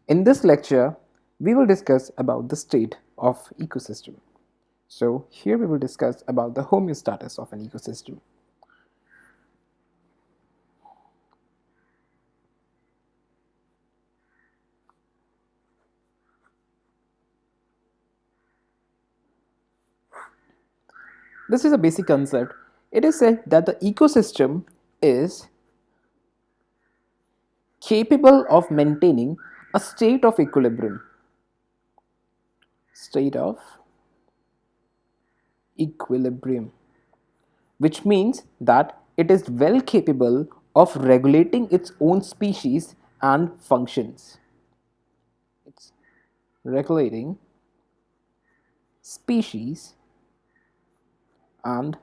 In this lecture, we will discuss about the state of ecosystem. So here we will discuss about the homeostasis of an ecosystem. This is a basic concept. It is said that the ecosystem is capable of maintaining a state of equilibrium. State of equilibrium, which means that it is well capable of regulating its own species and functions. It's regulating species and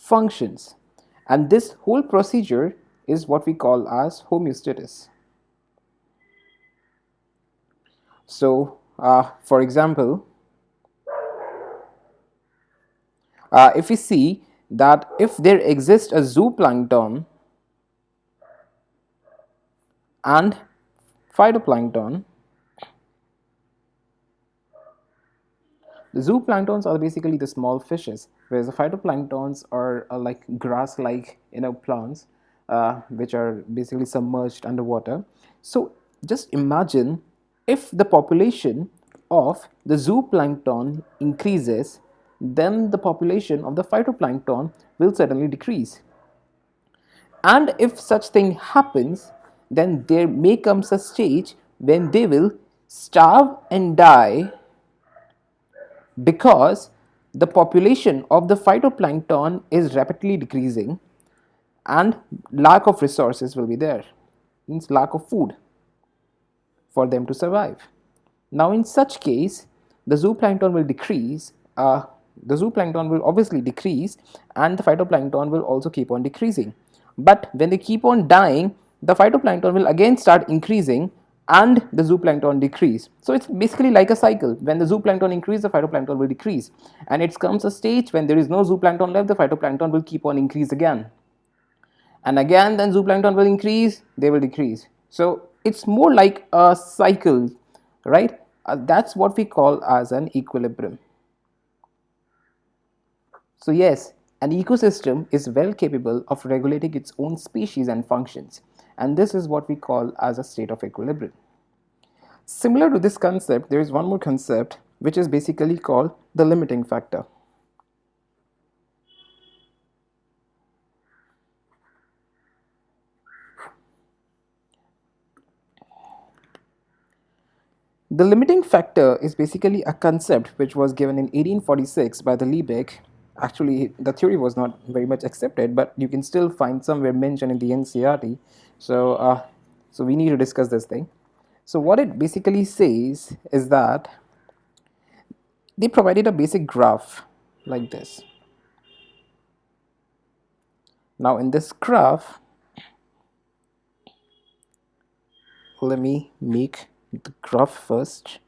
functions, and this whole procedure is what we call as homeostasis. So for example, if we see that if there exists a zooplankton and phytoplankton, the zooplanktons are basically the small fishes, whereas the phytoplanktons are like grass-like plants, which are basically submerged underwater. So just imagine if the population of the zooplankton increases, then the population of the phytoplankton will suddenly decrease. And if such thing happens, then there may come a stage when they will starve and die because the population of the phytoplankton is rapidly decreasing and lack of resources will be there, means lack of food for them to survive. Now in such case, the zooplankton will decrease, the zooplankton will obviously decrease, and the phytoplankton will also keep on decreasing. But when they keep on dying, the phytoplankton will again start increasing and the zooplankton decrease. So it's basically like a cycle. When the zooplankton increases, the phytoplankton will decrease, and it comes a stage when there is no zooplankton left, the phytoplankton will keep on increase again, and again then zooplankton will increase, they will decrease. So it's more like a cycle, right? That's what we call as an equilibrium. So yes, an ecosystem is well capable of regulating its own species and functions, and this is what we call as a state of equilibrium. Similar to this concept, there is one more concept which is basically called the limiting factor. The limiting factor is basically a concept which was given in 1846 by the Liebig. Actually, the theory was not very much accepted, but you can still find somewhere mentioned in the NCERT. So we need to discuss this thing. So what it basically says is that they provided a basic graph like this. Now in this graph, let me make the graph first.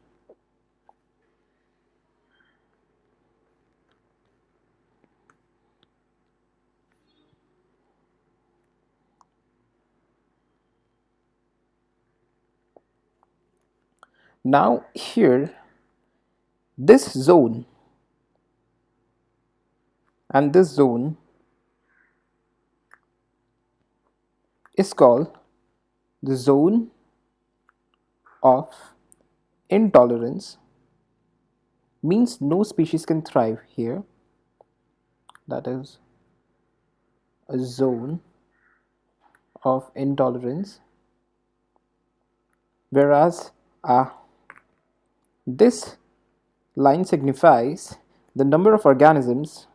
Now here, this zone and this zone is called the zone of intolerance, means no species can thrive here. That is a zone of intolerance, whereas this line signifies the number of organisms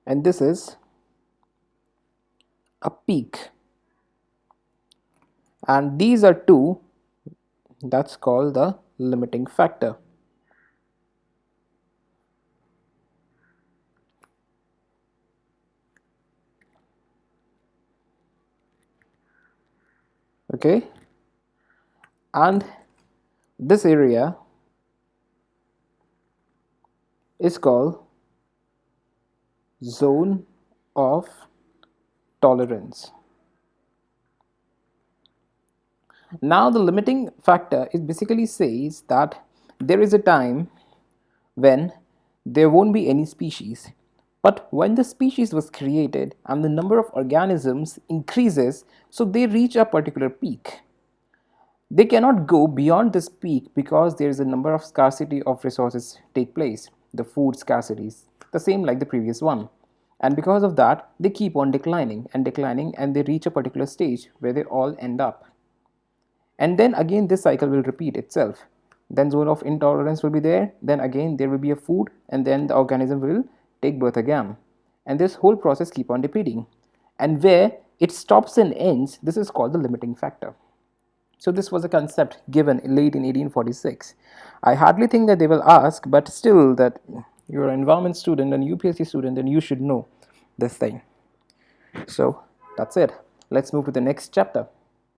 and this is a peak, and these are two, that's called the limiting factor. Okay, and this area is called zone of tolerance. Now the limiting factor is basically says that there is a time when there won't be any species. But when the species was created and the number of organisms increases, so they reach a particular peak. They cannot go beyond this peak because there is a number of scarcity of resources take place, the food scarcities, the same like the previous one. And because of that, they keep on declining and they reach a particular stage where they all end up. And then again this cycle will repeat itself. Then zone of intolerance will be there, then again there will be a food, and then the organism will take birth again. And this whole process keep on repeating. And where it stops and ends, this is called the limiting factor. So this was a concept given late in 1846. I hardly think that they will ask, but still that you're an environment student and UPSC student, then you should know this thing. So that's it. Let's move to the next chapter.